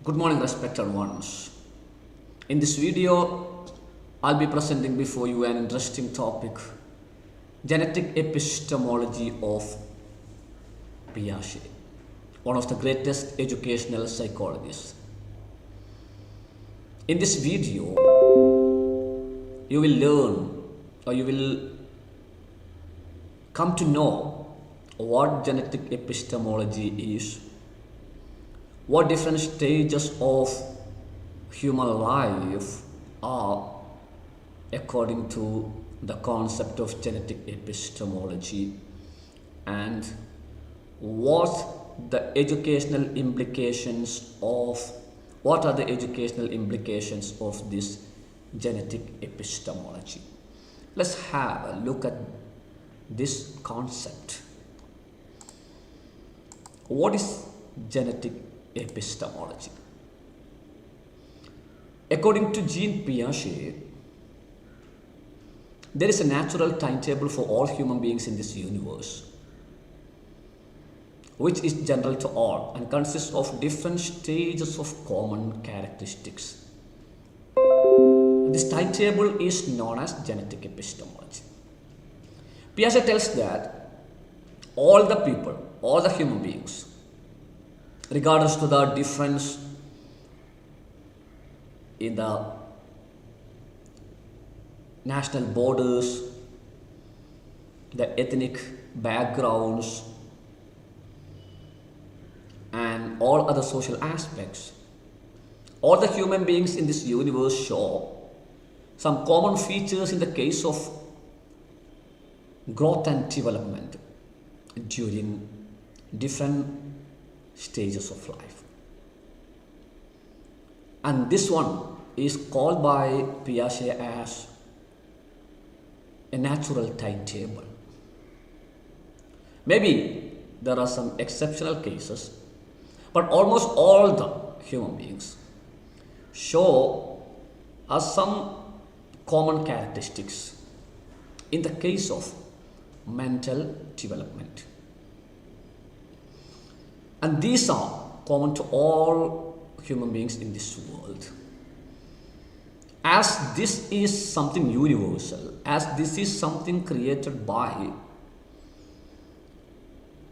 Good morning, respected ones. In this video, I'll be presenting before you an interesting topic, Genetic Epistemology of Piaget, one of the greatest educational psychologists. In this video, you will learn or you will come to know what genetic epistemology is, what different stages of human life are according to the concept of genetic epistemology, and what are the educational implications of this genetic epistemology. Let's have a look at this concept. What is genetic epistemology? According to Jean Piaget, there is a natural timetable for all human beings in this universe, which is general to all and consists of different stages of common characteristics. This timetable is known as genetic epistemology. Piaget tells that all the people, all the human beings, regardless to the difference in the national borders, the ethnic backgrounds, and all other social aspects, all the human beings in this universe show some common features in the case of growth and development during different stages of life. And this one is called by Piaget as a natural timetable. Maybe there are some exceptional cases, but almost all the human beings show us some common characteristics in the case of mental development. And these are common to all human beings in this world. As this is something universal, as this is something created by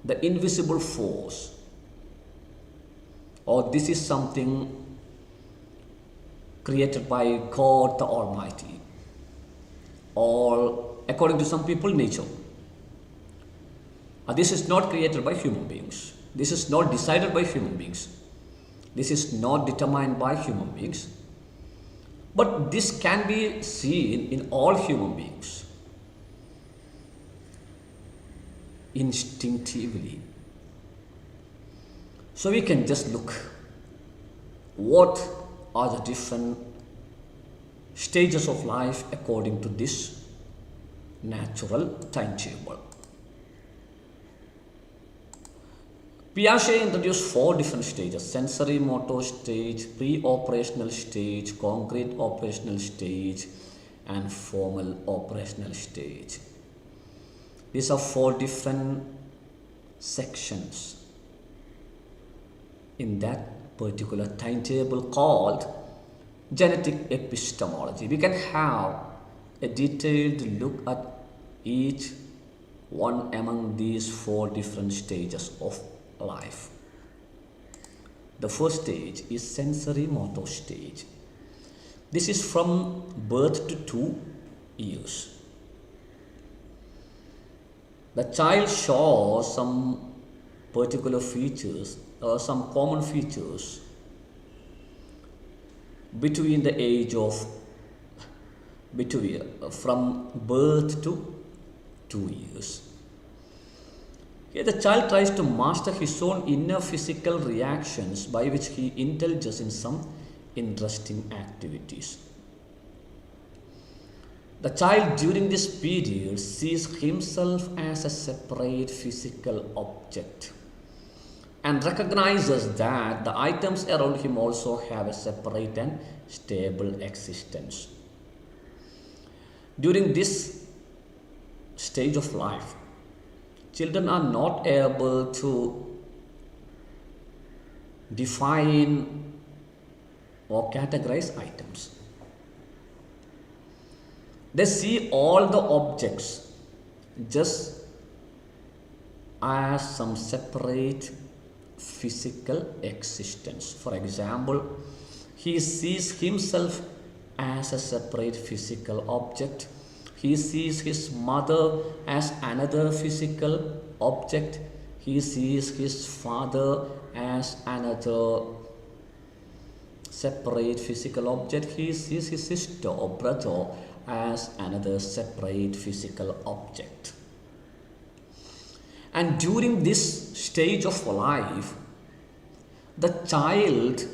the invisible force, or this is something created by God the Almighty, or according to some people, nature. This is not created by human beings. This is not decided by human beings. This is not determined by human beings. But this can be seen in all human beings instinctively. So we can just look what are the different stages of life according to this natural timetable. Piaget introduced 4 different stages: sensory motor stage, pre-operational stage, concrete operational stage, and formal operational stage. These are 4 different sections in that particular timetable called genetic epistemology. We can have a detailed look at each one among these 4 different stages of life. The first stage is sensory motor stage. This is from birth to 2 years. The child shows some particular features or some common features between the age of from birth to 2 years. Here the child tries to master his own inner physical reactions by which he indulges in some interesting activities. The child during this period sees himself as a separate physical object and recognizes that the items around him also have a separate and stable existence. During this stage of life, children are not able to define or categorize items. They see all the objects just as some separate physical existence. For example, he sees himself as a separate physical object. He sees his mother as another physical object. He sees his father as another separate physical object. He sees his sister or brother as another separate physical object. And during this stage of life, the child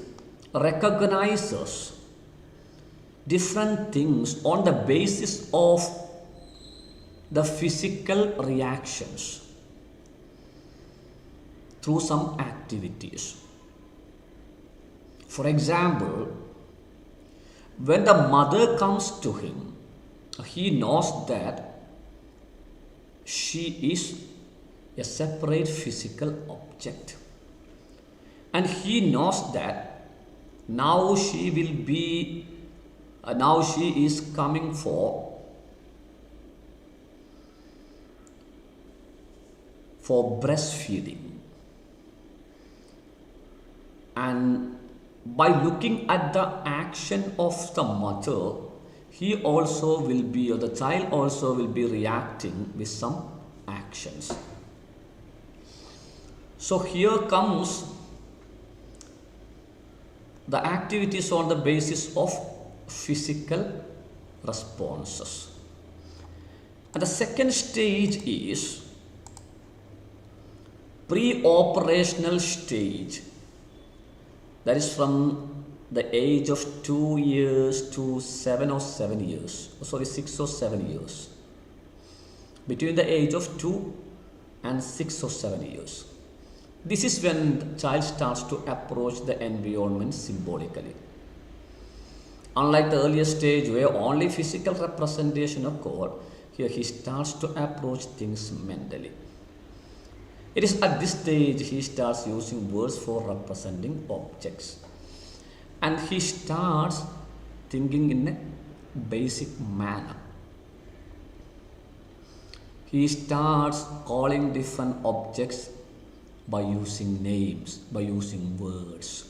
recognizes different things on the basis of the physical reactions through some activities. For example, when the mother comes to him, he knows that she is a separate physical object, and he knows that now she is coming for breastfeeding. And by looking at the action of the mother, he also will be, or the child also will be reacting with some actions. So here comes the activities on the basis of physical responses. And the second stage is pre-operational stage. That is from the age of 2 years to 6 or 7 years. Between the age of 2 and 6 or 7 years. This is when the child starts to approach the environment symbolically. Unlike the earlier stage where only physical representation occurred, here he starts to approach things mentally. It is at this stage he starts using words for representing objects. And he starts thinking in a basic manner. He starts calling different objects by using names, by using words.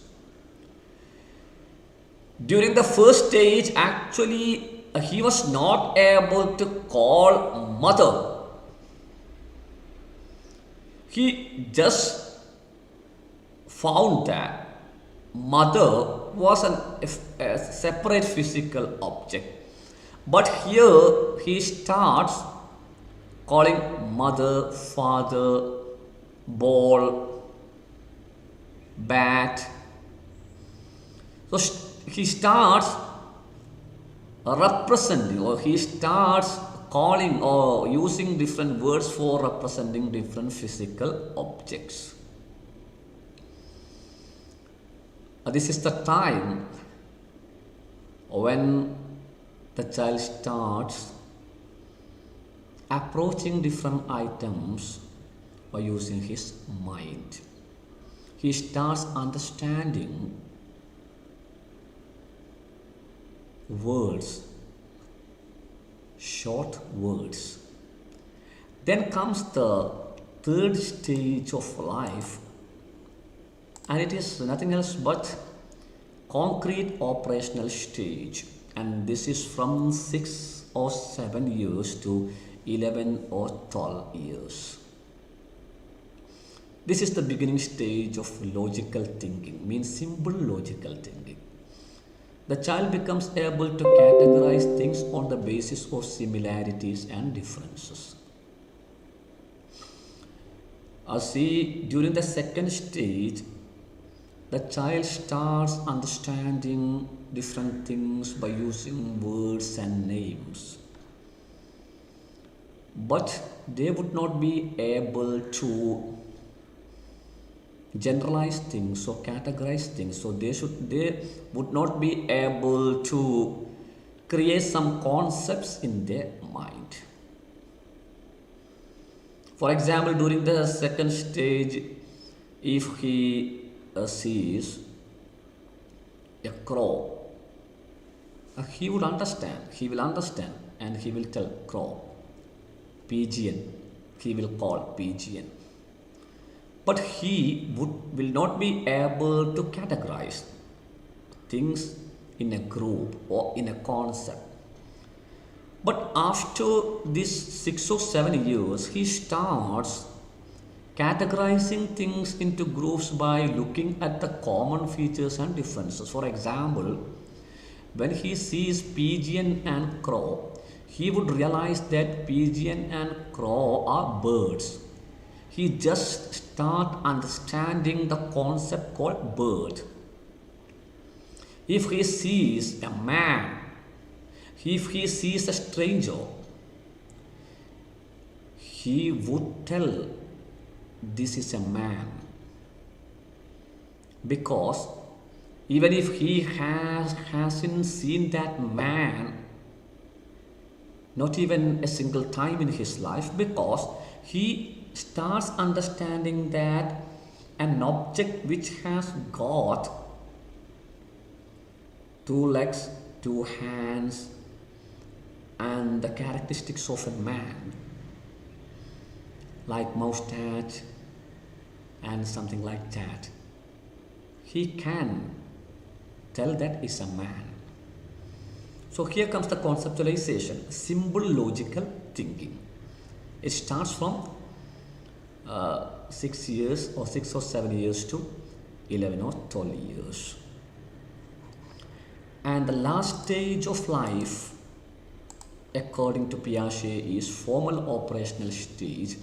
During the first stage, actually, he was not able to call mother. He just found that mother was a separate physical object. But here he starts calling mother, father, ball, bat. So he starts representing, or he starts calling or using different words for representing different physical objects. This is the time when the child starts approaching different items by using his mind. He starts understanding words, short words. Then comes the third stage of life, and it is nothing else but concrete operational stage, and this is from 6 or 7 years to 11 or 12 years. This is the beginning stage of logical thinking, means simple logical thinking. The child becomes able to categorize things on the basis of similarities and differences. See, during the second stage, the child starts understanding different things by using words and names. But they would not be able to generalize things or categorize things, so they would not be able to create some concepts in their mind. For example, during the second stage, if he sees a crow, he would understand, he will understand, and he will tell crow. Pigeon, he will call pigeon. But he will not be able to categorize things in a group or in a concept. But after these 6 or 7 years, he starts categorizing things into groups by looking at the common features and differences. For example, when he sees pigeon and crow, he would realize that pigeon and crow are birds. He just start understanding the concept called bird. If he sees a man, if he sees a stranger, he would tell this is a man, because even if he hasn't seen that man not even a single time in his life, because he starts understanding that an object which has got 2 legs, 2 hands, and the characteristics of a man, like mustache and something like that, he can tell that is a man. So here comes the conceptualization, symbol logical thinking. It starts from 6 years or 6 or 7 years to 11 or 12 years. And the last stage of life, according to Piaget, is formal operational stage,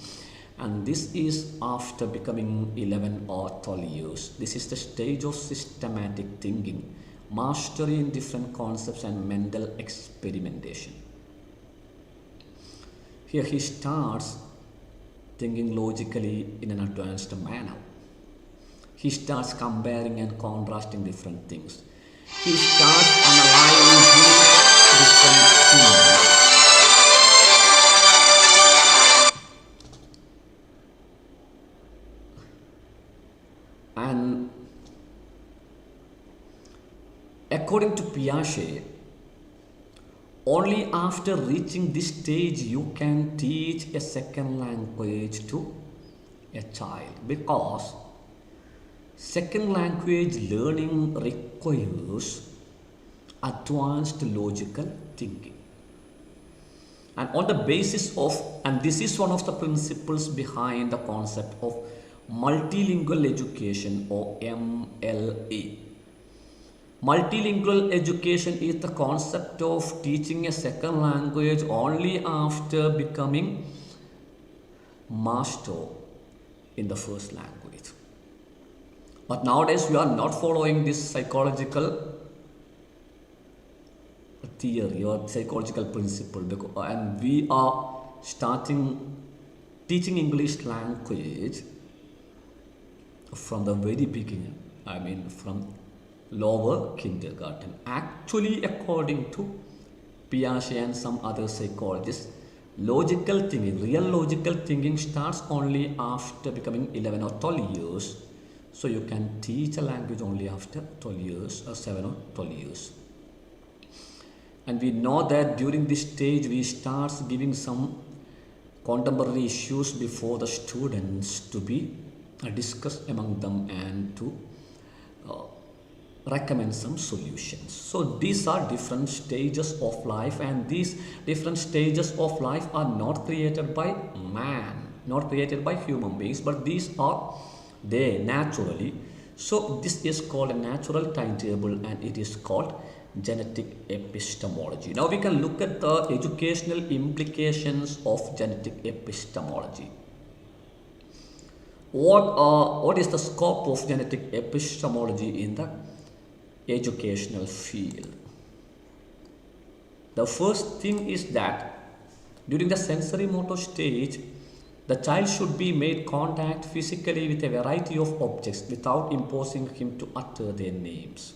and this is after becoming 11 or 12 years. This is the stage of systematic thinking, mastery in different concepts, and mental experimentation. Here he starts thinking logically in an advanced manner. He starts comparing and contrasting different things. He starts analyzing different things. And according to Piaget, only after reaching this stage you can teach a second language to a child, because second language learning requires advanced logical thinking. And on the basis of, and this is one of the principles behind the concept of multilingual education, or MLE. Multilingual education is the concept of teaching a second language only after becoming master in the first language. But nowadays we are not following this psychological theory or psychological principle, and we are starting teaching English language from the very beginning. I mean, from lower kindergarten. Actually, according to Piaget and some other psychologists, logical thinking, real logical thinking, starts only after becoming 11 or 12 years. So you can teach a language only after 12 years or 7 or 12 years. And we know that during this stage we start giving some contemporary issues before the students to be discussed among them and to recommend some solutions. So these are different stages of life, and these different stages of life are not created by man, not created by human beings, but these are there naturally. So this is called a natural timetable, and it is called genetic epistemology. Now we can look at the educational implications of genetic epistemology. What is the scope of genetic epistemology in the educational field? The first thing is that during the sensory motor stage, the child should be made contact physically with a variety of objects without imposing him to utter their names.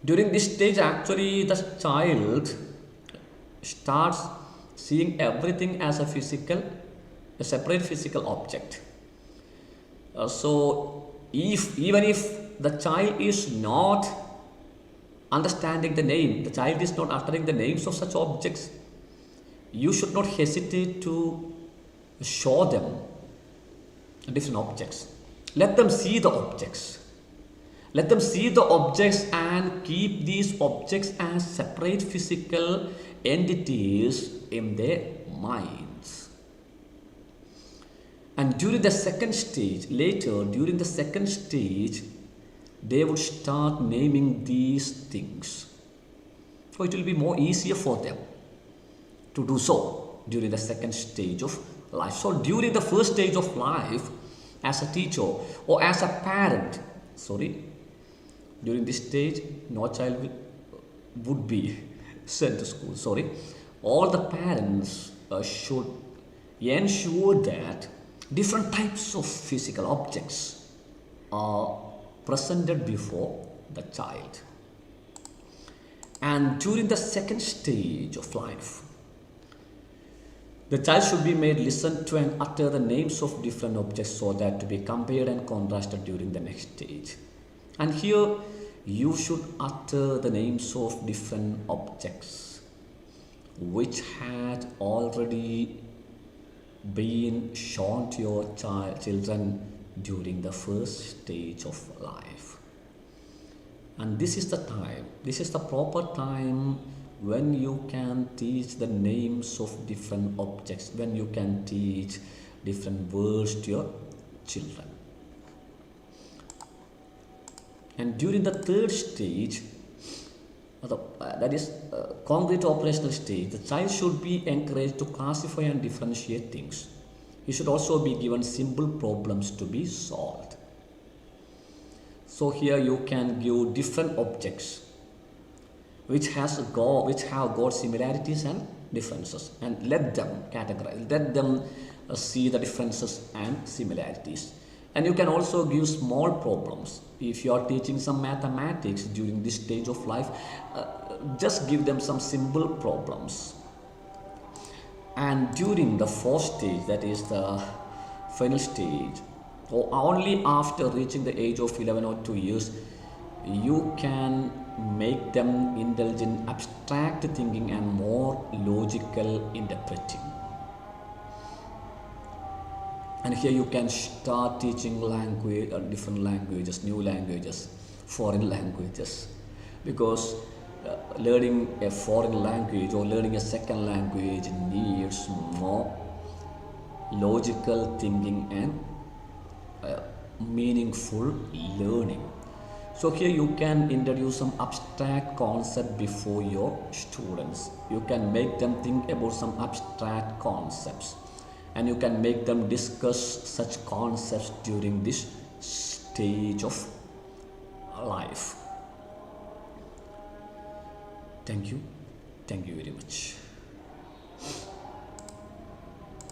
During this stage, actually, the child starts seeing everything as a separate physical object. So even if the child is not understanding the name, the child is not uttering the names of such objects, you should not hesitate to show them different objects. Let them see the objects. Let them see the objects and keep these objects as separate physical entities in their minds. And during the second stage, during the second stage, they would start naming these things. So it will be more easier for them to do so during the second stage of life. So during the first stage of life, as a teacher or as a parent, during this stage, no child would be sent to school. All the parents should ensure that different types of physical objects are presented before the child. And during the second stage of life, the child should be made listen to and utter the names of different objects so that to be compared and contrasted during the next stage. And here you should utter the names of different objects which had already been shown to your children during the first stage of life. And this is the proper time when you can teach the names of different objects, when you can teach different words to your children. And during the third stage, that is concrete operational stage, the child should be encouraged to classify and differentiate things. He should also be given simple problems to be solved. So here you can give different objects which have got similarities and differences, and let them categorize, let them see the differences and similarities. And you can also give small problems. If you are teaching some mathematics during this stage of life, just give them some simple problems. And during the fourth stage, that is the final stage, or only after reaching the age of 11 or 2 years, you can make them indulge in abstract thinking and more logical interpreting. And here you can start teaching different languages, new languages, foreign languages, because learning a foreign language or learning a second language needs more logical thinking and meaningful learning. So here you can introduce some abstract concept before your students. You can make them think about some abstract concepts, and you can make them discuss such concepts during this stage of life. Thank you very much.